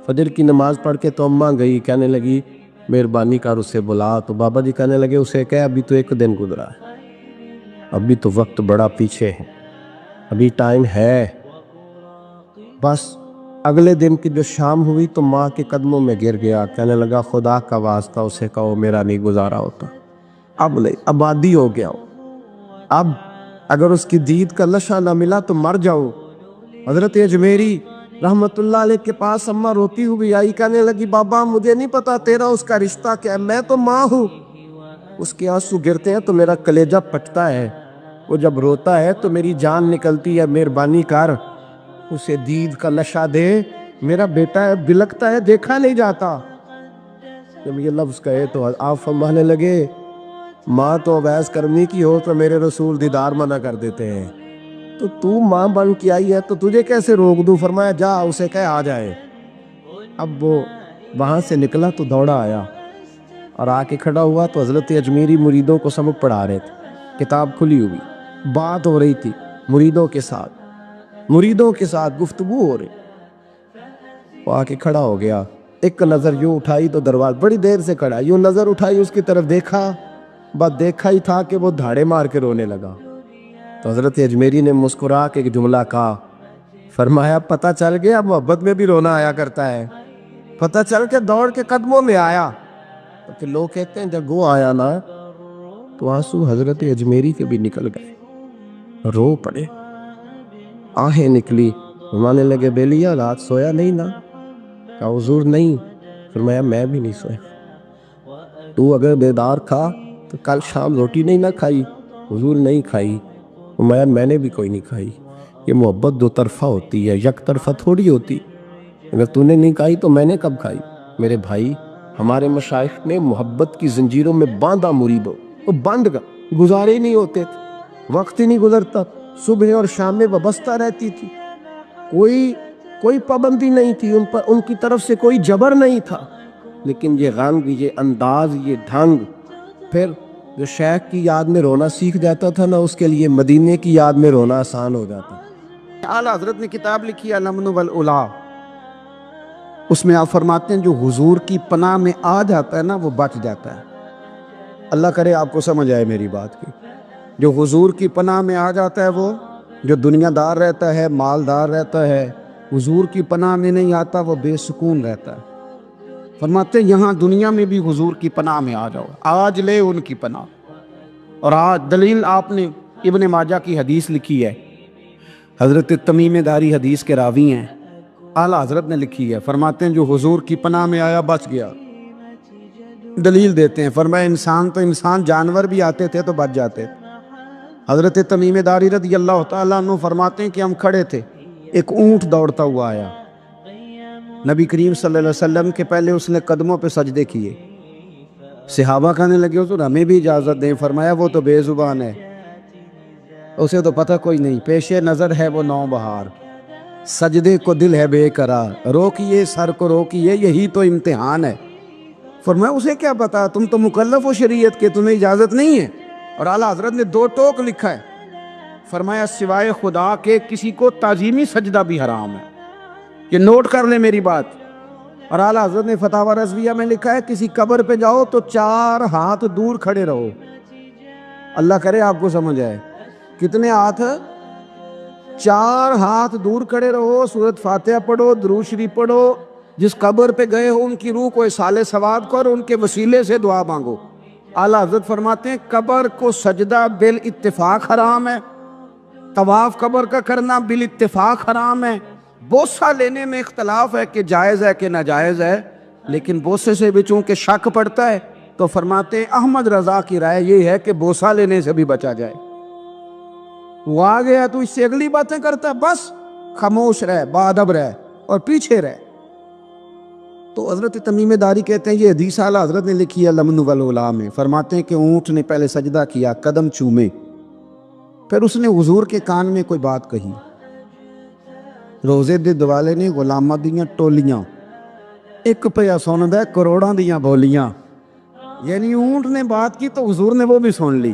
فجر کی نماز پڑھ کے تو اماں گئی، کہنے لگی مہربانی کر اسے بلا، تو بابا جی کہنے لگے اسے کہہ ابھی تو ایک دن گزرا ہے، ابھی تو وقت بڑا پیچھے ہے، ابھی ٹائم ہے۔ بس اگلے دن کی جو شام ہوئی تو ماں کے قدموں میں گر گیا، کہنے لگا خدا کا واسطہ اسے کہو میرا نہیں گزارا ہوتا، اب نہیں، اب عادی ہو گیا ہو، اب اگر اس کی دید کا لشا نہ ملا تو مر جاؤ۔ حضرت اجمیری رحمت اللہ علیہ کے پاس اماں روتی ہوئی آئی، کہنے لگی بابا مجھے نہیں پتا تیرا اس کا رشتہ کیا ہے، میں تو ماں ہوں۔ اس کے آنسو گرتے ہیں تو میرا کلیجہ پھٹتا ہے، وہ جب روتا ہے تو میری جان نکلتی ہے، مہربانی کر اسے دید کا نشہ دے، میرا بیٹا ہے بلکتا ہے دیکھا نہیں جاتا۔ جب یہ لفظ کہے تو آپ فرمانے لگے ماں تو اویس کرنی کی ہو تو میرے رسول دیدار منع کر دیتے ہیں، تو ماں بن کے آئی ہے تو تجھے کیسے روک دوں؟ فرمایا جا اسے کہہ آ جائے۔ اب وہ وہاں سے نکلا تو دوڑا آیا اور آ کے کھڑا ہوا تو حضرت اجمیری مریدوں کو سبق پڑھا رہے تھے، کتاب کھلی ہوئی، بات ہو رہی تھی مریدوں کے ساتھ گفتگو ہو رہی۔ وہ آ کے کھڑا ہو گیا، ایک نظر یوں اٹھائی تو دروازہ، بڑی دیر سے کھڑا، یوں نظر اٹھائی اس کی طرف دیکھا، بس دیکھا ہی تھا کہ وہ دھاڑے مار کے رونے لگا۔ تو حضرت اجمیری نے مسکرا کے ایک جملہ کہا، فرمایا پتہ چل گیا محبت میں بھی رونا آیا کرتا ہے، پتہ چل کے دوڑ کے قدموں میں آیا۔ تو لوگ کہتے ہیں جب وہ آیا نا تو آنسو حضرت اجمیری کے بھی نکل گئے، رو پڑے، آہیں نکلی، فرمانے لگے بیلیا رات سویا نہیں نا؟ کہا حضور نہیں۔ فرمایا میں بھی نہیں سویا، تو اگر بیدار تھا تو کل شام روٹی نہیں نہ کھائی؟ حضور نہیں کھائی۔ فرمایا میں نے بھی کوئی نہیں کھائی۔ یہ محبت دو طرفہ ہوتی ہے، یک طرفہ تھوڑی ہوتی، اگر تو نے نہیں کھائی تو میں نے کب کھائی؟ میرے بھائی ہمارے مشائخ نے محبت کی زنجیروں میں باندھا مریدوں وہ بند گزارے ہی نہیں ہوتے تھے، وقت ہی نہیں گزرتا، صبح اور شام میں وابستہ رہتی تھی، کوئی پابندی نہیں تھی ان پر، ان کی طرف سے کوئی جبر نہیں تھا، لیکن یہ رنگ، یہ انداز، یہ ڈھنگ، پھر جو شیخ کی یاد میں رونا سیکھ جاتا تھا نا اس کے لیے مدینے کی یاد میں رونا آسان ہو جاتا۔ اعلیٰ حضرت نے کتاب لکھی ہے لمن والاولا، اس میں آپ فرماتے ہیں جو حضور کی پناہ میں آ جاتا ہے نا وہ بچ جاتا ہے۔ اللہ کرے آپ کو سمجھ آئے میری بات کی، جو حضور کی پناہ میں آ جاتا ہے، وہ جو دنیا دار رہتا ہے، مالدار رہتا ہے، حضور کی پناہ میں نہیں آتا وہ بے سکون رہتا ہے۔ فرماتے ہیں یہاں دنیا میں بھی حضور کی پناہ میں آ جاؤ، آج لے ان کی پناہ۔ اور آج دلیل آپ نے ابن ماجہ کی حدیث لکھی ہے، حضرت تمیم داری حدیث کے راوی ہیں، اعلیٰ حضرت نے لکھی ہے، فرماتے ہیں جو حضور کی پناہ میں آیا بچ گیا۔ دلیل دیتے ہیں، فرمایا انسان جانور بھی آتے تھے تو بچ جاتے۔ حضرت تمیم داری رضی اللہ تعالیٰ عنہ فرماتے ہیں کہ ہم کھڑے تھے، ایک اونٹ دوڑتا ہوا آیا، نبی کریم صلی اللہ علیہ وسلم کے پہلے اس نے قدموں پہ سجدے کیے، صحابہ کہنے لگے حضور ہمیں بھی اجازت دیں، فرمایا وہ تو بے زبان ہے، اسے تو پتہ کوئی نہیں، پیش نظر ہے وہ نو بہار، سجدے کو دل ہے بے قرار، روکیے سر کو روکیے یہی تو امتحان ہے۔ فرمایا اسے کیا پتا، تم تو مکلف ہو شریعت کے، تمہیں اجازت نہیں ہے۔ اور اعلیٰ حضرت نے 2 ٹوک لکھا ہے، فرمایا سوائے خدا کے کسی کو تعظیمی سجدہ بھی حرام ہے، یہ نوٹ کر لیں میری بات۔ اور اعلیٰ حضرت نے فتاوی رضویہ میں لکھا ہے کسی قبر پہ جاؤ تو 4 ہاتھ دور کھڑے رہو، اللہ کرے آپ کو سمجھ آئے، کتنے ہاتھ؟ 4 ہاتھ دور کھڑے رہو، سورۃ فاتحہ پڑھو، درود شریف پڑھو، جس قبر پہ گئے ہو ان کی روح کو اصال ثواب کر، ان کے وسیلے سے دعا مانگو۔ اعلیٰ حضرت فرماتے ہیں قبر کو سجدہ بالاتفاق حرام ہے، طواف قبر کا کرنا بالاتفاق حرام ہے، بوسہ لینے میں اختلاف ہے کہ جائز ہے کہ ناجائز ہے، لیکن بوسے سے بھی چونکہ شک پڑتا ہے تو فرماتے ہیں احمد رضا کی رائے یہ ہے کہ بوسہ لینے سے بھی بچا جائے۔ وہ آ گیا تو اس سے اگلی باتیں کرتا ہے، بس خاموش رہ، باادب رہ اور پیچھے رہ۔ تو حضرت تمیم داری کہتے ہیں یہ حدیث اعلیٰ حضرت نے لکھی ہے لمن والاولا میں، فرماتے ہیں کہ اونٹ نے پہلے سجدہ کیا، قدم چومے، پھر اس نے حضور کے کان میں کوئی بات کہی، روزے دے دوالے نے غلاماں دیاں ٹولیاں، ایک پیا سندا کروڑاں دیاں بولیاں، یعنی اونٹ نے بات کی تو حضور نے وہ بھی سن لی،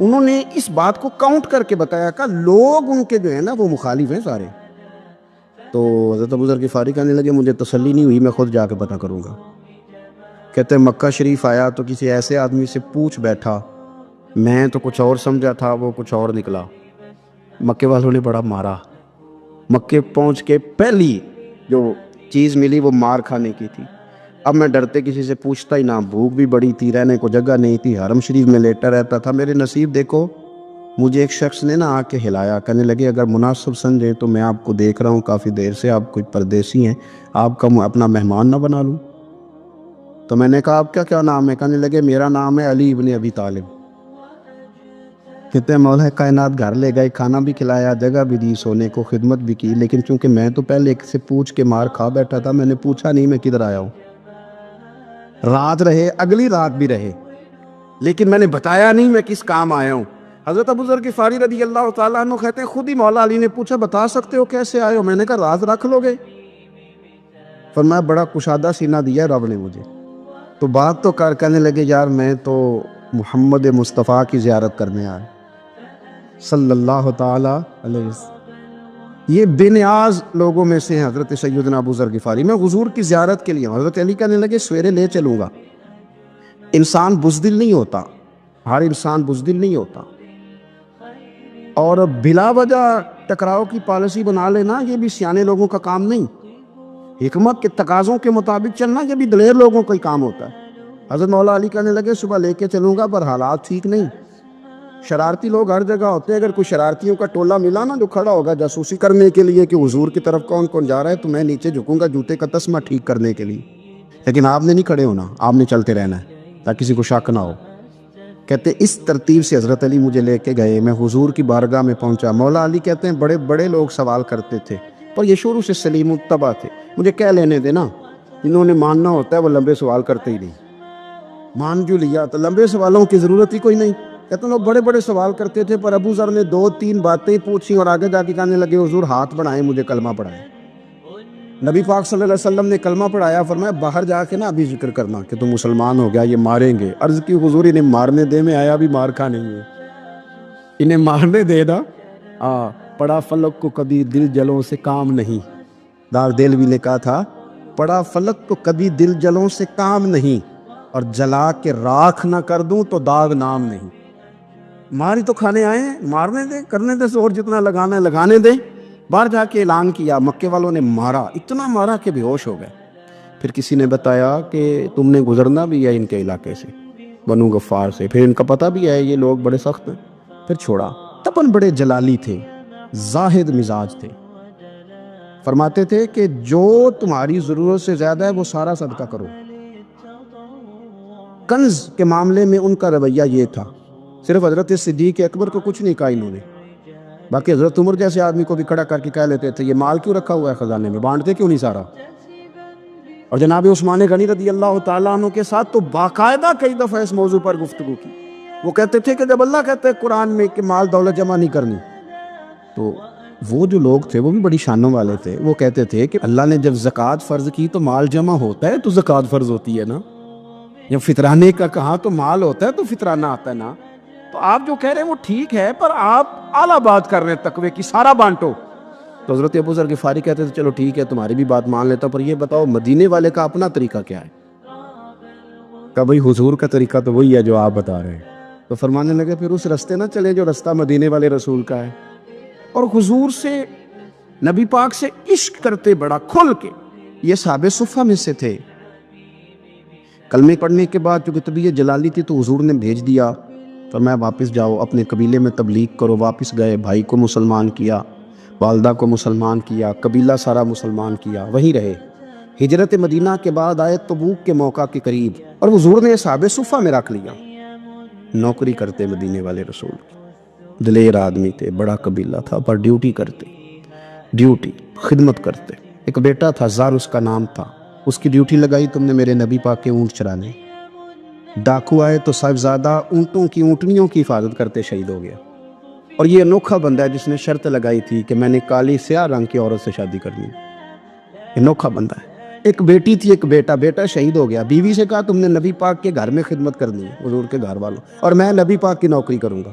انہوں نے اس بات کو کاؤنٹ کر کے بتایا کہ لوگ ان کے جو ہے نا وہ مخالف ہیں سارے. تو حضرت ابو ذر غفاری کہنے لگے مجھے تسلی نہیں ہوئی، میں خود جا کے پتہ کروں گا. کہتے ہیں مکہ شریف آیا تو کسی ایسے آدمی سے پوچھ بیٹھا، میں تو کچھ اور سمجھا تھا، وہ کچھ اور نکلا. مکے والوں نے بڑا مارا. مکے پہنچ کے پہلی جو چیز ملی وہ مار کھانے کی تھی. اب میں ڈرتے کسی سے پوچھتا ہی نہ، بھوک بھی بڑی تھی، رہنے کو جگہ نہیں تھی، حرم شریف میں لیٹا رہتا تھا. میرے نصیب دیکھو، مجھے ایک شخص نے نا آ کے ہلایا، کہنے لگے اگر مناسب سمجھے تو میں آپ کو دیکھ رہا ہوں کافی دیر سے، آپ کوئی پردیسی ہیں، آپ کا اپنا مہمان نہ بنا لوں. تو میں نے کہا آپ کا کیا نام ہے؟ کہنے لگے میرا نام ہے علی ابن ابی طالب. کہتے ہیں مولا کائنات گھر لے گئے، کھانا بھی کھلایا، جگہ بھی دی، سونے کو خدمت بھی کی، لیکن چونکہ میں تو پہلے ایک سے پوچھ کے مار کھا بیٹھا تھا، میں نے پوچھا نہیں میں کدھر آیا ہوں. رات رہے، اگلی رات بھی رہے، لیکن میں نے بتایا نہیں میں کس کام آیا ہوں. حضرت ابو ذر غفاری رضی اللہ تعالیٰ عنہ کہتے ہیں خود ہی مولا علی نے پوچھا بتا سکتے ہو کیسے آئے ہو؟ میں نے کہا راز رکھ لو گے. فرمایا بڑا کشادہ سینہ دیا رب نے مجھے. تو بات تو کہنے لگے یار میں تو محمد مصطفیٰ کی زیارت کرنے آیا صلی اللہ تعالیٰ علیہ وسلم. یہ بے نیاز لوگوں میں سے ہیں حضرت سیدنا ابو ذر غفاری. میں حضور کی زیارت کے لیے ہوں. حضرت علی کہنے لگے سویرے لے چلوں گا. انسان بزدل نہیں ہوتا، ہر انسان بزدل نہیں ہوتا، اور بلا وجہ ٹکراؤ کی پالیسی بنا لینا یہ بھی سیانے لوگوں کا کام نہیں. حکمت کے تقاضوں کے مطابق چلنا یہ بھی دلیر لوگوں کا ہی کام ہوتا ہے. حضرت مولا علی کہنے لگے صبح لے کے چلوں گا پر حالات ٹھیک نہیں. شرارتی لوگ ہر جگہ ہوتے ہیں، اگر کوئی شرارتیوں کا ٹولہ ملا نا جو کھڑا ہوگا جاسوسی کرنے کے لیے کہ حضور کی طرف کون کون جا رہا ہے، تو میں نیچے جھکوں گا جوتے کا تسمہ ٹھیک کرنے کے لیے. لیکن آپ نے نہیں کھڑے ہونا، آپ نے چلتے رہنا ہے تاکہ کسی کو شک نہ ہو. کہتے اس ترتیب سے حضرت علی مجھے لے کے گئے. میں حضور کی بارگاہ میں پہنچا. مولا علی کہتے ہیں بڑے بڑے لوگ سوال کرتے تھے پر یہ شروع سے سلیم الطبع تھے. مجھے کہہ لینے دینا، جنہوں نے ماننا ہوتا ہے وہ لمبے سوال کرتے ہی نہیں. مان جو لیا تو لمبے سوالوں کی ضرورت ہی کوئی نہیں. کہتے ہیں لوگ بڑے بڑے سوال کرتے تھے پر ابو ذر نے 2-3 باتیں پوچھی اور آگے جا کے کہنے لگے حضور ہاتھ بڑھائیں مجھے کلمہ پڑھائیں. نبی پاک صلی اللہ علیہ وسلم نے کلمہ پڑھایا. فرمایا باہر جا کے نا ابھی ذکر کرنا کہ تم مسلمان ہو گیا، یہ ماریں گے. عرض کی حضور انہیں مارنے دے، میں آیا بھی مار کھانے ہے، انہیں مارنے دے نا. پڑا فلک کو کبھی دل جلوں سے کام نہیں. دار دل بھی لکھا تھا پڑا فلک کو کبھی دل جلوں سے کام نہیں، اور جلا کے راکھ نہ کر دوں تو داغ نام نہیں. ماری تو کھانے آئے ہیں، مارنے دیں، کرنے دیں زور جتنا لگانا ہے لگانے دیں. باہر جا کے اعلان کیا. مکے والوں نے مارا، اتنا مارا کہ بے ہوش ہو گئے. پھر کسی نے بتایا کہ تم نے گزرنا بھی ہے ان کے علاقے سے، بنو غفار سے، پھر ان کا پتہ بھی ہے یہ لوگ بڑے سخت ہیں. پھر چھوڑا. تپن بڑے جلالی تھے، زاہد مزاج تھے. فرماتے تھے کہ جو تمہاری ضرورت سے زیادہ ہے وہ سارا صدقہ کرو. کنز کے معاملے میں ان کا رویہ یہ تھا. صرف حضرت صدیق اکبر کو کچھ نہیں کہا انہوں نے، باقی حضرت عمر جیسے آدمی کو بھی کھڑا کر کے کہہ لیتے تھے یہ مال کیوں رکھا ہوا ہے خزانے میں، بانٹتے کیوں نہیں سارا. اور جناب عثمان غنی رضی اللہ تعالیٰ عنہ کے ساتھ تو باقاعدہ کئی دفعہ اس موضوع پر گفتگو کی. وہ کہتے تھے کہ جب اللہ کہتے ہیں قرآن میں کہ مال دولت جمع نہیں کرنی، تو وہ جو لوگ تھے وہ بھی بڑی شانوں والے تھے. وہ کہتے تھے کہ اللہ نے جب زکوٰۃ فرض کی تو مال جمع ہوتا ہے تو زکوٰۃ فرض ہوتی ہے نا. جب فطرانے کا کہا تو مال ہوتا ہے تو فطرانہ آتا ہے نا. تو آپ جو کہہ رہے ہیں وہ ٹھیک ہے پر آپ اعلیٰ بات کر رہے ہیں تقوی کی، سارا بانٹو. تو حضرت ابو ذر غفاری کہتے تھے چلو ٹھیک ہے تمہاری بھی بات مان لیتا ہوں، پر یہ بتاؤ مدینے والے کا اپنا طریقہ کیا ہے؟ کہ بھائی حضور کا طریقہ تو وہی ہے جو آپ بتا رہے ہیں. تو فرمانے لگے پھر اس رستے نہ چلے جو رستہ مدینے والے رسول کا ہے. اور حضور سے، نبی پاک سے عشق کرتے بڑا کھل کے. یہ صحابہ صفہ میں سے تھے. کلمے پڑھنے کے بعد چونکہ طبیعت جلالی تھی تو حضور نے بھیج دیا، فرمایا واپس جاؤ اپنے قبیلے میں تبلیغ کرو. واپس گئے، بھائی کو مسلمان کیا، والدہ کو مسلمان کیا، قبیلہ سارا مسلمان کیا، وہیں رہے. ہجرت مدینہ کے بعد آئے تبوک کے موقع کے قریب، اور حضور نے صحابہ صفہ میں رکھ لیا. نوکری کرتے مدینے والے رسول کی. دلیر آدمی تھے، بڑا قبیلہ تھا، پر ڈیوٹی کرتے، ڈیوٹی خدمت کرتے. ایک بیٹا تھا زار اس کا نام تھا. اس کی ڈیوٹی لگائی تم نے میرے نبی پاک کے اونٹ چرانے. ڈاکو آئے تو صاحبزادہ اونٹوں کی اونٹنیوں کی حفاظت کرتے شہید ہو گیا. اور یہ انوکھا بندہ ہے جس نے شرط لگائی تھی کہ میں نے کالی سیاہ رنگ کی عورت سے شادی کرنی. انوکھا بندہ ہے. ایک بیٹی تھی، ایک بیٹا. بیٹا شہید ہو گیا. بیوی سے کہا تم نے نبی پاک کے گھر میں خدمت کرنی ہے، حضور کے گھر والوں، اور میں نبی پاک کی نوکری کروں گا.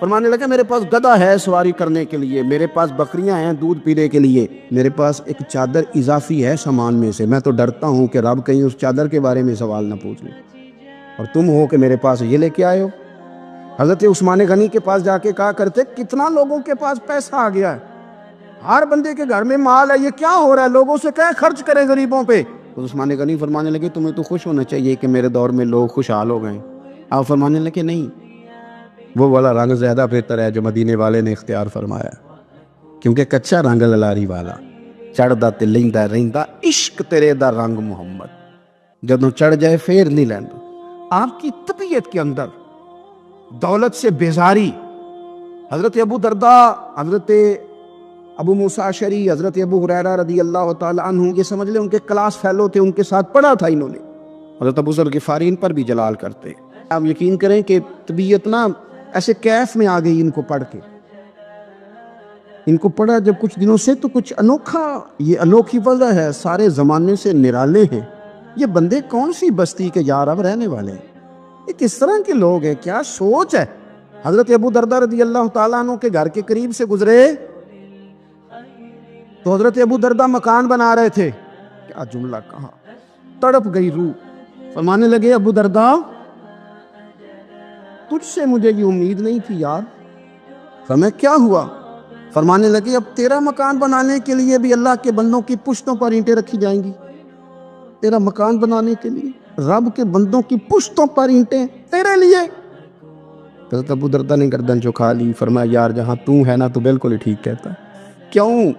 فرمانے لگا میرے پاس گدھا ہے سواری کرنے کے لیے، میرے پاس بکریاں ہیں دودھ پینے کے لیے، میرے پاس ایک چادر اضافی ہے سامان میں سے، میں تو ڈرتا ہوں کہ رب کہیں اس چادر کے بارے میں سوال نہ پوچھ لے، اور تم ہو کہ میرے پاس یہ لے کے آئے ہو۔ حضرت عثمان غنی کے پاس جا کے کہا کرتے کتنا لوگوں کے پاس پیسہ آ گیا ہے، ہر بندے کے گھر میں مال ہے، یہ کیا ہو رہا ہے، لوگوں سے کہیں خرچ کریں غریبوں پہ۔ تو عثمان غنی فرمانے لگے تمہیں تو خوش ہونا چاہیے کہ میرے دور میں لوگ خوشحال ہو گئے۔ آپ فرمانے لگے نہیں، وہ والا رنگ زیادہ بہتر ہے جو مدینے والے نے اختیار فرمایا، کیونکہ کچا رنگ للاری والا چڑھدا تے لیندا رہندا عشق تیرے دا رنگ محمد، جدوں چڑھ جائے پھر نہیں لیندا۔ آپ کی طبیعت کے اندر دولت سے بیزاری، حضرت ابو درداء، حضرت ابو موسیٰ اشعری، حضرت ابو ہریرہ رضی اللہ تعالی عنہ، یہ سمجھ لیں ان کے کلاس فیلو تھے، ان کے ساتھ پڑھا تھا انہوں نے۔ حضرت ابو ذر غفاری ان پر بھی جلال کرتے۔ آپ یقین کریں کہ طبیعت نا ایسے کیف میں آ گئی ان کو پڑھ کے، ان کو پڑھا جب کچھ دنوں سے تو کچھ انوکھا، یہ انوکھی وجہ ہے، سارے زمانے سے نرالے ہیں، یہ بندے کون سی بستی کے یار اب رہنے والے ہیں، یہ کس طرح کے لوگ ہیں، کیا سوچ ہے۔ حضرت ابو درداء رضی اللہ تعالیٰ عنہ کے گھر کے قریب سے گزرے تو حضرت ابو درداء مکان بنا رہے تھے، کیا جملہ کہا، تڑپ گئی روح۔ فرمانے لگے ابو درداء تجھ سے مجھے یہ امید نہیں تھی یار۔ فرمایا کیا ہوا؟ فرمانے لگے اب تیرا مکان بنانے کے لیے بھی اللہ کے بندوں کی پشتوں پر اینٹیں رکھی جائیں گی، تیرا مکان بنانے کے لیے رب کے بندوں کی پشتوں پر اینٹیں تیرے لیے۔ حضرت ابو درداء نے گردن جھکا لی، فرمایا یار جہاں تو ہے نا تو بالکل ہی ٹھیک کہتا ہے۔ کیوں؟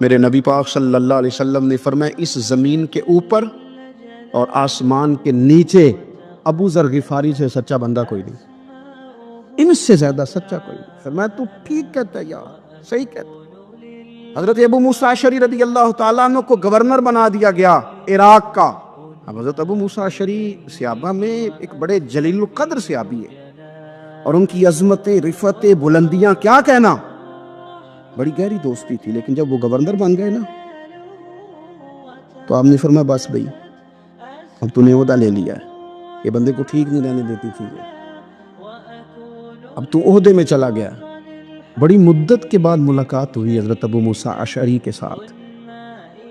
میرے نبی پاک صلی اللہ علیہ وسلم نے فرمایا اس زمین کے اوپر اور آسمان کے نیچے ابو ذر غفاری سے سچا بندہ کوئی نہیں، ان سے زیادہ سچا کوئی نہیں۔ فرمایا تو ٹھیک کہتا ہے یار، صحیح کہتا ہے۔ حضرت ابو موسیٰ اشعری رضی اللہ تعالیٰ عنہ کو گورنر بنا دیا گیا عراق کا۔ اب حضرت ابو موسیٰ اشعری صحابہ میں ایک بڑے جلیل القدر صحابی ہے، اور ان کی عظمتیں، رفعتیں، بلندیاں کیا کہنا، بڑی گہری دوستی تھی۔ لیکن جب وہ گورنر بن گئے نا تو آپ نے فرمایا بس بھئی اب تو نے عہدہ لے لیا ہے، یہ بندے کو ٹھیک نہیں رہنے دیتی تھی، اب تو عہدے میں چلا گیا۔ بڑی مدت کے بعد ملاقات ہوئی حضرت ابو موسیٰ اشعری کے ساتھ،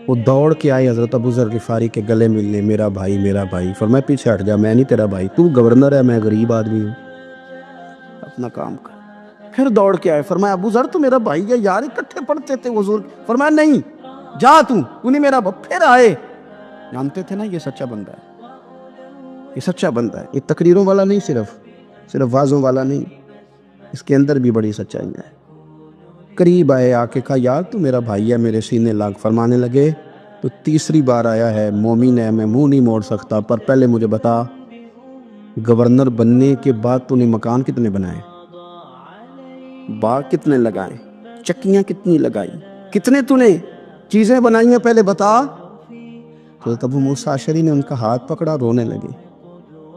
وہ دوڑ کے آئے حضرت ابو ذر غفاری کے گلے ملنے، میرا بھائی میرا بھائی۔ فرمایا پیچھے ہٹ جا، میں نہیں تیرا بھائی، تو گورنر ہے، میں غریب آدمی ہوں، اپنا کام کر۔ پھر دوڑ کے آئے، فرمایا ابو ذر تو میرا بھائی ہے یار، اکٹھے پڑھتے تھے حضور۔ فرمایا نہیں، جا تو نہیں میرا بھائی۔ پھر آئے، جانتے تھے نا یہ سچا بندہ ہے، یہ سچا بندہ ہے، یہ تقریروں والا نہیں، صرف وعظوں والا نہیں، اس کے اندر بھی بڑی سچائی ہے۔ قریب آئے، آ کے کہا یار تو میرا بھائی ہے، میرے سینے لگ۔ فرمانے لگے تو تیسری بار آیا ہے، مومن ہے، میں منہ نہیں موڑ سکتا، پر پہلے مجھے بتا گورنر بننے کے بعد تو نے مکان کتنے بنائے، باغ کتنے لگائے، چکیاں کتنی لگائی، کتنے تو نے چیزیں بنائی ہیں، پہلے بتا۔ تو ابو موسیٰ اشعری نے ان کا ہاتھ پکڑا، رونے لگے،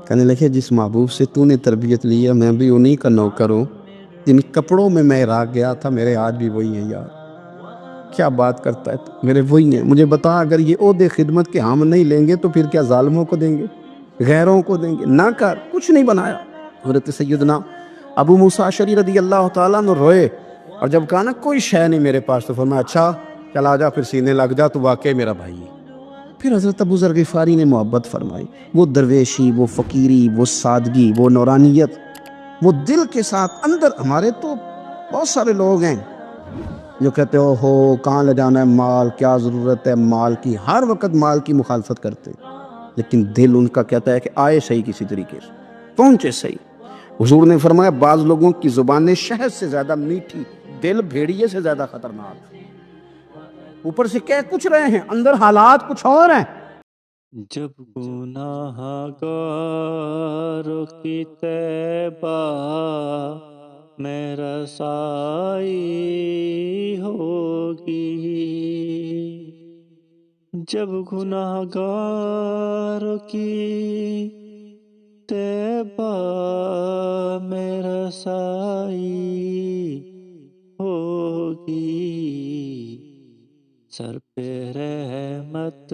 کہنے لگے جس محبوب سے تو نے تربیت لی ہے میں بھی انہی کا نوکر ہوں، جن کپڑوں میں میں عراق گیا تھا میرے ہاتھ بھی وہی ہیں یار، کیا بات کرتا ہے تو میرے وہی ہیں، مجھے بتا اگر یہ عہدے خدمت کے ہم نہیں لیں گے تو پھر کیا ظالموں کو دیں گے، غیروں کو دیں گے، نہ کر، کچھ نہیں بنایا۔ حضرت سیدنا ابو موسیٰ اشعری رضی اللہ تعالیٰ عنہ روئے، اور جب کہا نا کوئی شے نہیں میرے پاس، تو فرمایا اچھا چل آ جا، پھر سینے لگ جا، تو واقعی میرا بھائی ہے۔ پھر حضرت ابو ذر غفاری نے محبت فرمائی، وہ درویشی، وہ فقیری، وہ سادگی، وہ نورانیت، وہ دل کے ساتھ اندر۔ ہمارے تو بہت سارے لوگ ہیں جو کہتے ہو کہاں لے جانا ہے مال، کیا ضرورت ہے مال کی، ہر وقت مال کی مخالفت کرتے، لیکن دل ان کا کہتا ہے کہ آئے صحیح، کسی طریقے سے پہنچے صحیح۔ حضور نے فرمایا بعض لوگوں کی زبانیں شہد سے زیادہ میٹھی، دل بھیڑیے سے زیادہ خطرناک، اوپر سے کہہ کچھ رہے ہیں اندر حالات کچھ اور ہیں۔ جب گناہ گاروں کی طیبہ میں رسائی ہوگی، جب گناہ گاروں کی طیبہ میں رسائی ہوگی، سر پہ رحمت